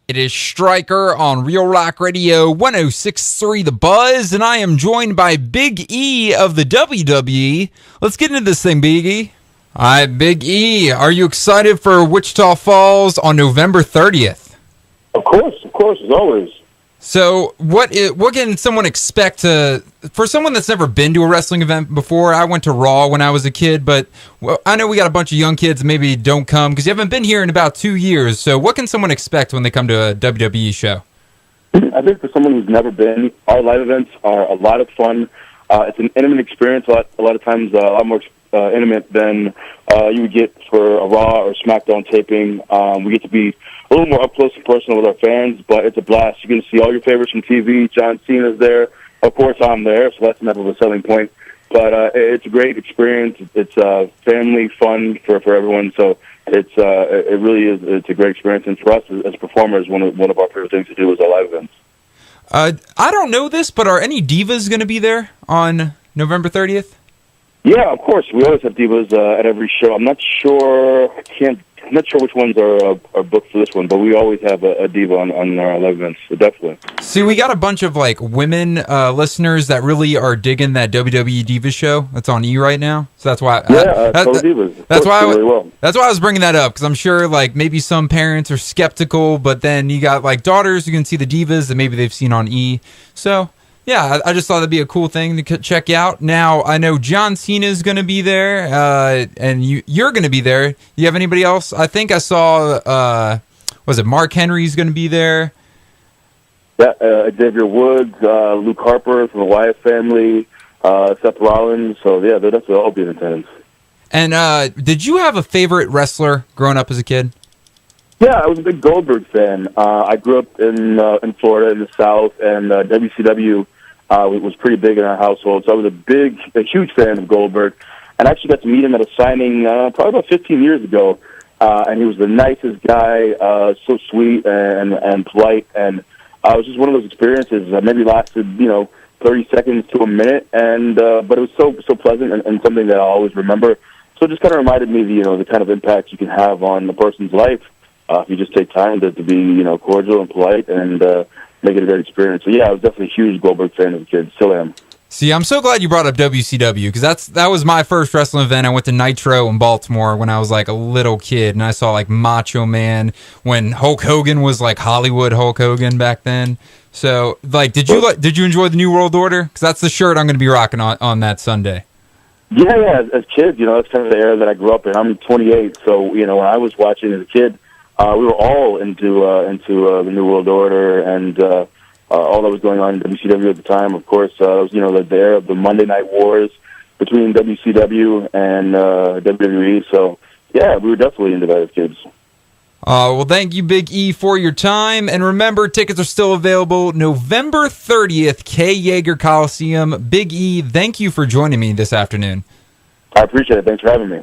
It is Stryker on Real Rock Radio 106.3 The Buzz, and I am joined by Big E of the WWE. Let's get into this thing, Big E. All right, Big E, are you excited for Wichita Falls on November 30th? Of course, as always. So what can someone expect for someone that's never been to a wrestling event before? I went to Raw when I was a kid, but I know we got a bunch of young kids that maybe don't come because you haven't been here in about 2 years. So what can someone expect when they come to a WWE show? I think for someone who's never been, our live events are a lot of fun. It's an intimate experience, a lot of times a lot more intimate than you would get for a Raw or SmackDown taping. We get to be a little more up close and personal with our fans, but it's a blast. You're going to see all your favorites from TV. John Cena's there. Of course, I'm there, so that's never a selling point. But it's a great experience. It's family fun for everyone. So it really is. It's a great experience, and for us as performers, one of our favorite things to do is our live events. I don't know this, but are any divas going to be there on November 30th? Yeah, of course. We always have divas at every show. I'm not sure. I'm not sure which ones are booked for this one, but we always have a diva on our live events, so definitely. See, we got a bunch of women listeners that really are digging that WWE Divas show that's on E right now. So that's why. Divas. That's why. That's why I was bringing that up, because I'm sure maybe some parents are skeptical, but then you got daughters who can see the divas that maybe they've seen on E. So. Yeah, I just thought that'd be a cool thing to check out. Now, I know John Cena's going to be there, and you're going to be there. You have anybody else? I think I saw, was it Mark Henry's going to be there? Yeah, Xavier Woods, Luke Harper from the Wyatt family, Seth Rollins. So, yeah, they'll definitely all be in attendance. And did you have a favorite wrestler growing up as a kid? Yeah, I was a big Goldberg fan. I grew up in Florida, in the South, and WCW was pretty big in our household. So I was a huge fan of Goldberg, and I actually got to meet him at a signing probably about 15 years ago. And he was the nicest guy, so sweet and polite, and it was just one of those experiences that maybe lasted 30 seconds to a minute, and but it was so pleasant and something that I'll always remember. So it just kind of reminded me the kind of impact you can have on a person's life if you just take time to be cordial and polite and make it a great experience. So yeah, I was definitely a huge Goldberg fan as a kid. Still am. See, I'm so glad you brought up WCW, because that was my first wrestling event. I went to Nitro in Baltimore when I was a little kid, and I saw Macho Man when Hulk Hogan was Hollywood Hulk Hogan back then. So did you enjoy the New World Order? Because that's the shirt I'm going to be rocking on that Sunday. Yeah. As kids, that's kind of the era that I grew up in. I'm 28, so when I was watching as a kid, we were all into the New World Order and all that was going on in WCW at the time. Of course, it was the era of the Monday Night Wars between WCW and WWE. So yeah, we were definitely into that as kids. Well, thank you, Big E, for your time. And remember, tickets are still available November 30th, K. Yeager Coliseum. Big E, thank you for joining me this afternoon. I appreciate it. Thanks for having me.